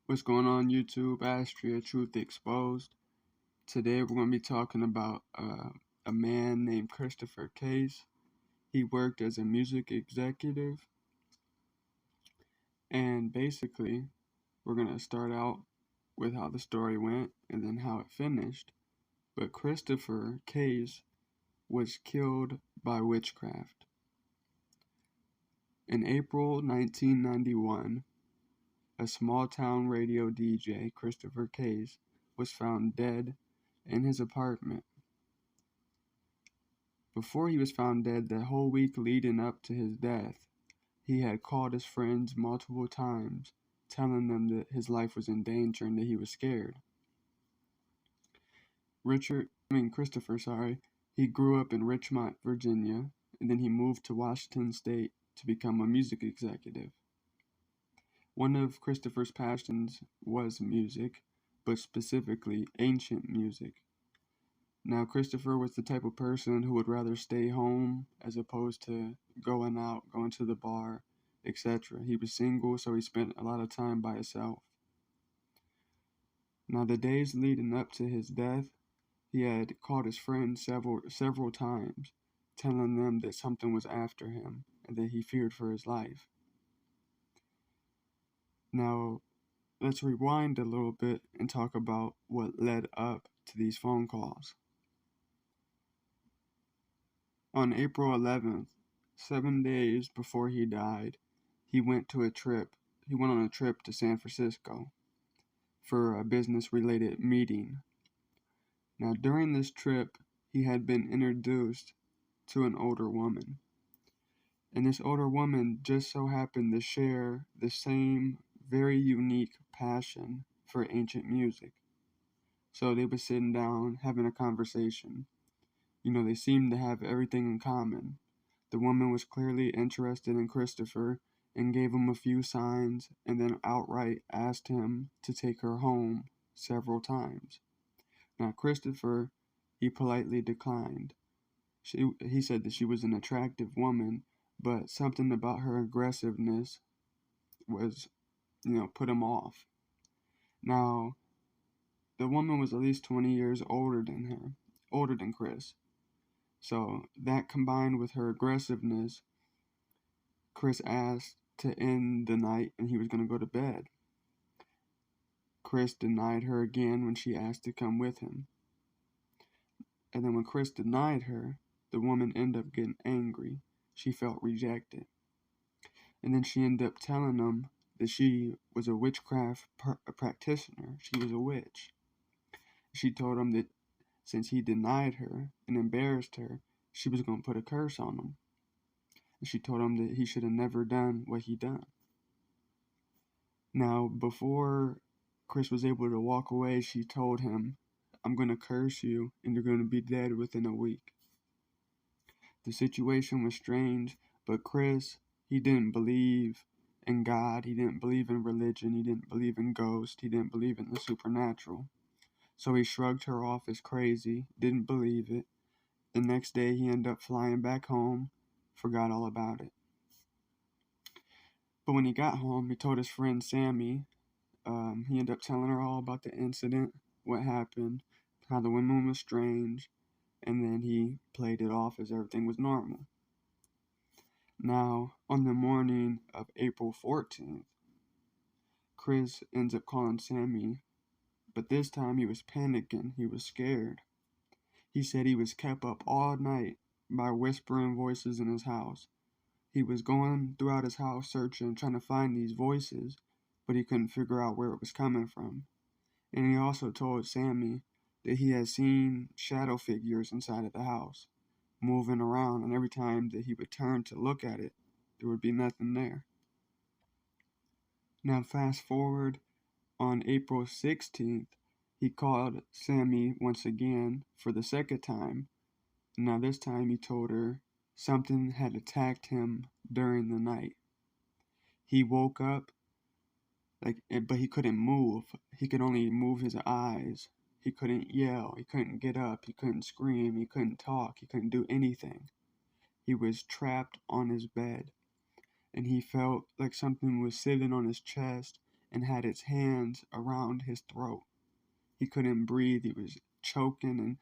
What's going on YouTube? Astria Truth Exposed. Today we're going to be talking about a man named Christopher Case. He worked as a music executive, and basically we're going to start out with how the story went and then how it finished. But Christopher Case was killed by witchcraft. In April 1991, a small-town radio DJ, Christopher Case, was found dead in his apartment. Before he was found dead, the whole week leading up to his death, he had called his friends multiple times, telling them that his life was in danger and that he was scared. Christopher, he grew up in Richmond, Virginia, and then he moved to Washington State to become a music executive. One of Christopher's passions was music, but specifically ancient music. Now, Christopher was the type of person who would rather stay home as opposed to going out, going to the bar, etc. He was single, so he spent a lot of time by himself. Now, the days leading up to his death, he had called his friends several times, telling them that something was after him and that he feared for his life. Now, let's rewind a little bit and talk about what led up to these phone calls. On April 11th, 7 days before he died, he went on a trip to San Francisco for a business-related meeting. Now, during this trip, he had been introduced to an older woman. And this older woman just so happened to share the same very unique passion for ancient music. So they were sitting down, having a conversation. They seemed to have everything in common. The woman was clearly interested in Christopher and gave him a few signs and then outright asked him to take her home several times. Now, Christopher, he politely declined. He said that she was an attractive woman, but something about her aggressiveness was, put him off. Now, the woman was at least 20 years older than Chris. So that combined with her aggressiveness, Chris asked to end the night and he was going to go to bed. Chris denied her again when she asked to come with him. And then when Chris denied her, the woman ended up getting angry. She felt rejected. And then she ended up telling him that she was a witchcraft practitioner. She was a witch. She told him that since he denied her and embarrassed her, she was going to put a curse on him. And she told him that he should have never done what he done. Now, before Chris was able to walk away, she told him, "I'm going to curse you and you're going to be dead within a week." The situation was strange, but Chris, he didn't believe in God, he didn't believe in religion, he didn't believe in ghosts, he didn't believe in the supernatural. So he shrugged her off as crazy, didn't believe it. The next day he ended up flying back home, forgot all about it. But when he got home, he told his friend Sammy, he ended up telling her all about the incident, what happened, how the woman was strange, and then he played it off as everything was normal. Now, on the morning of April 14th, Chris ends up calling Sammy, but this time he was panicking, he was scared. He said he was kept up all night by whispering voices in his house. He was going throughout his house searching, trying to find these voices, but he couldn't figure out where it was coming from. And he also told Sammy that he had seen shadow figures inside of the house, moving around, and every time that he would turn to look at it, there would be nothing there. Now fast forward, on April 16th, he called Sammy once again for the second time. Now this time he told her something had attacked him during the night. He woke up, but he couldn't move. He could only move his eyes. He couldn't yell, he couldn't get up, he couldn't scream, he couldn't talk, he couldn't do anything. He was trapped on his bed, and he felt like something was sitting on his chest and had its hands around his throat. He couldn't breathe. He was choking and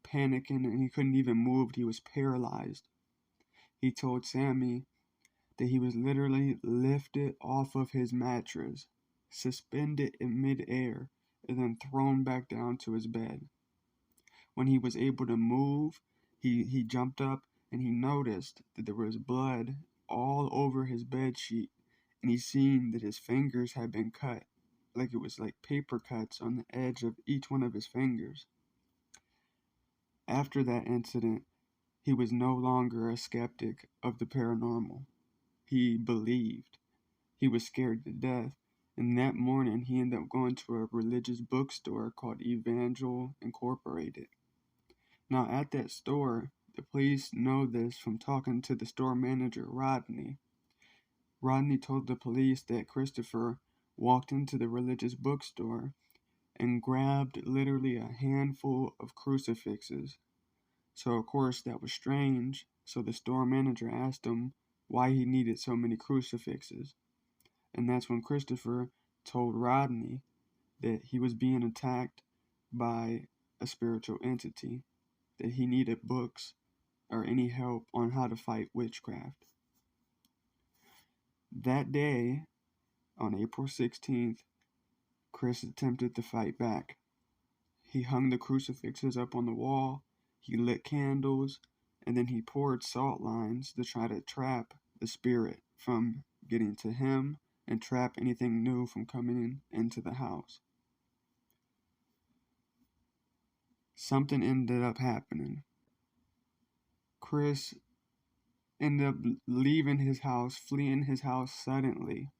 panicking, and he couldn't even move. He was paralyzed. He told Sammy that he was literally lifted off of his mattress, suspended in midair, and then thrown back down to his bed. When he was able to move, he jumped up and he noticed that there was blood all over his bed sheet, and he seen that his fingers had been cut, like it was like paper cuts on the edge of each one of his fingers. After that incident, he was no longer a skeptic of the paranormal. He believed. He was scared to death, and that morning he ended up going to a religious bookstore called Evangel Incorporated. Now, at that store, the police know this from talking to the store manager, Rodney. Rodney told the police that Christopher walked into the religious bookstore and grabbed literally a handful of crucifixes. So, of course, that was strange. So the store manager asked him why he needed so many crucifixes. And that's when Christopher told Rodney that he was being attacked by a spiritual entity, that he needed books or any help on how to fight witchcraft. That day, on April 16th, Chris attempted to fight back. He hung the crucifixes up on the wall, he lit candles, and then he poured salt lines to try to trap the spirit from getting to him and trap anything new from coming into the house. Something ended up happening. Chris ended up leaving his house, fleeing his house suddenly.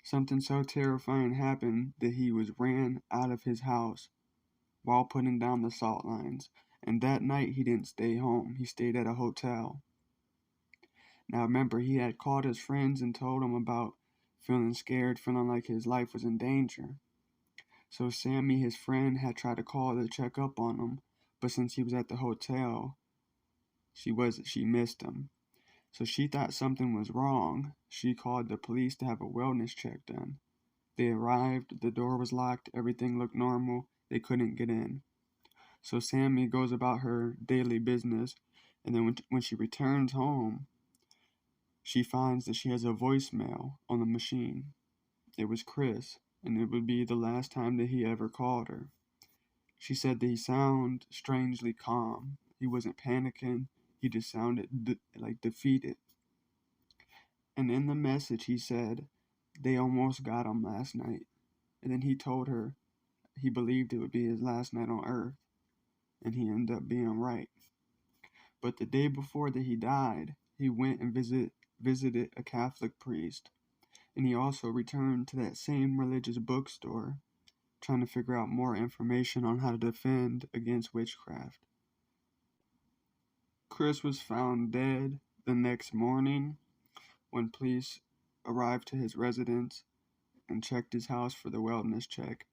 Something so terrifying happened that he was ran out of his house while putting down the salt lines. And that night he didn't stay home. He stayed at a hotel. Now remember, he had called his friends and told them about feeling scared, feeling like his life was in danger. So Sammy, his friend, had tried to call to check up on him, but since he was at the hotel, she missed him. So she thought something was wrong. She called the police to have a wellness check done. They arrived, the door was locked, everything looked normal, they couldn't get in. So Sammy goes about her daily business, and then when she returns home, she finds that she has a voicemail on the machine. It was Chris, and it would be the last time that he ever called her. She said that he sounded strangely calm. He wasn't panicking. He just sounded like defeated. And in the message he said, they almost got him last night. And then he told her he believed it would be his last night on Earth. And he ended up being right. But the day before that he died, he went and visited a Catholic priest. And he also returned to that same religious bookstore, trying to figure out more information on how to defend against witchcraft. Chris was found dead the next morning when police arrived to his residence and checked his house for the wellness check.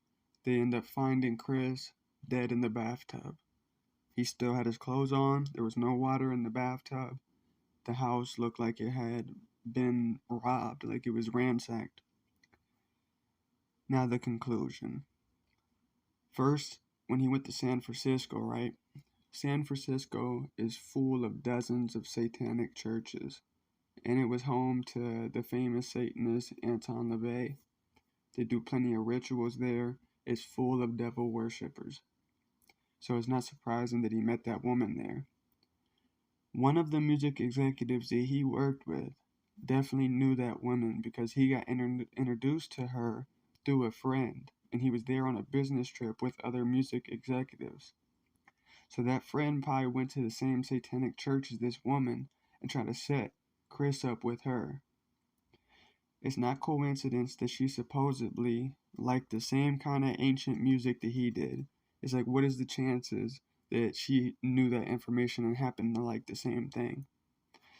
They ended up finding Chris dead in the bathtub. He still had his clothes on. There was no water in the bathtub. The house looked like it had been robbed, like it was ransacked. Now the conclusion. First, when he went to San Francisco, right? San Francisco is full of dozens of satanic churches, and it was home to the famous Satanist Anton LaVey. They do plenty of rituals there. It's full of devil worshippers. So it's not surprising that he met that woman there. One of the music executives that he worked with definitely knew that woman because he got introduced to her through a friend, and he was there on a business trip with other music executives. So that friend probably went to the same satanic church as this woman and tried to set Chris up with her. It's not coincidence that she supposedly liked the same kind of ancient music that he did. It's like, what is the chances that she knew that information and happened to like the same thing?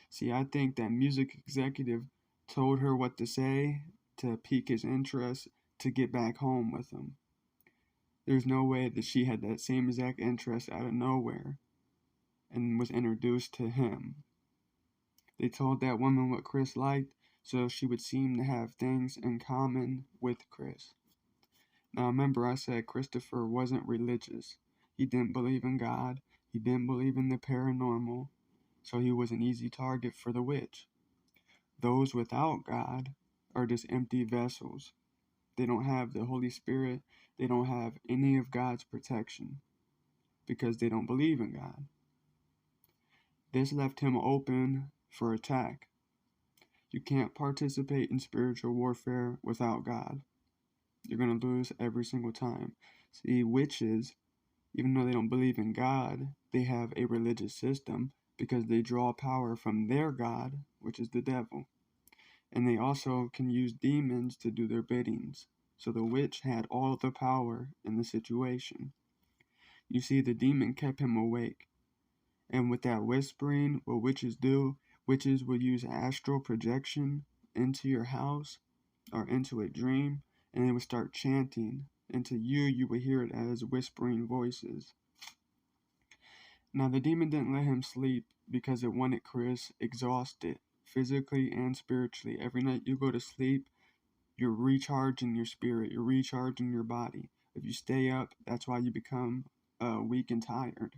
See, I think that music executive told her what to say to pique his interest to get back home with him. There's no way that she had that same exact interest out of nowhere and was introduced to him. They told that woman what Chris liked. so she would seem to have things in common with Chris. Now remember, I said Christopher wasn't religious. He didn't believe in God. He didn't believe in the paranormal, so he was an easy target for the witch. Those without God are just empty vessels. They don't have the Holy Spirit. They don't have any of God's protection because they don't believe in God. This left him open for attack. You can't participate in spiritual warfare without God. You're going to lose every single time. See, witches, even though they don't believe in God, they have a religious system because they draw power from their God, which is the devil. And they also can use demons to do their biddings. So the witch had all the power in the situation. You see, the demon kept him awake. And with that whispering, what witches do, witches will use astral projection into your house or into a dream, and they would start chanting. And to you would hear it as whispering voices. Now, the demon didn't let him sleep because it wanted Chris exhausted, physically and spiritually. Every night you go to sleep, you're recharging your spirit, you're recharging your body. If you stay up, that's why you become weak and tired.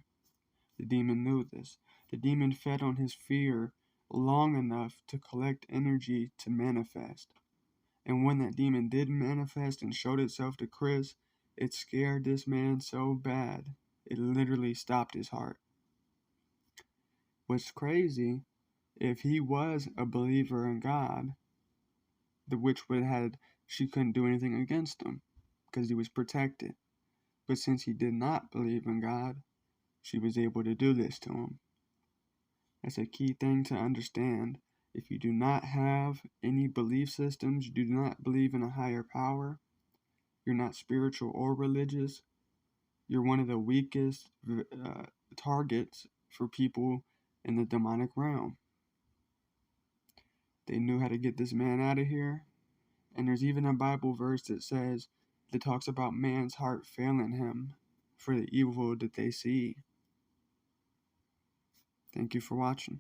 The demon knew this. The demon fed on his fear long enough to collect energy to manifest. And when that demon did manifest and showed itself to Chris, it scared this man so bad, it literally stopped his heart. What's crazy, if he was a believer in God, the witch she couldn't do anything against him because he was protected. But since he did not believe in God, she was able to do this to him. That's a key thing to understand. If you do not have any belief systems, you do not believe in a higher power, you're not spiritual or religious, you're one of the weakest targets for people in the demonic realm. They knew how to get this man out of here. And there's even a Bible verse that talks about man's heart failing him for the evil that they see. Thank you for watching.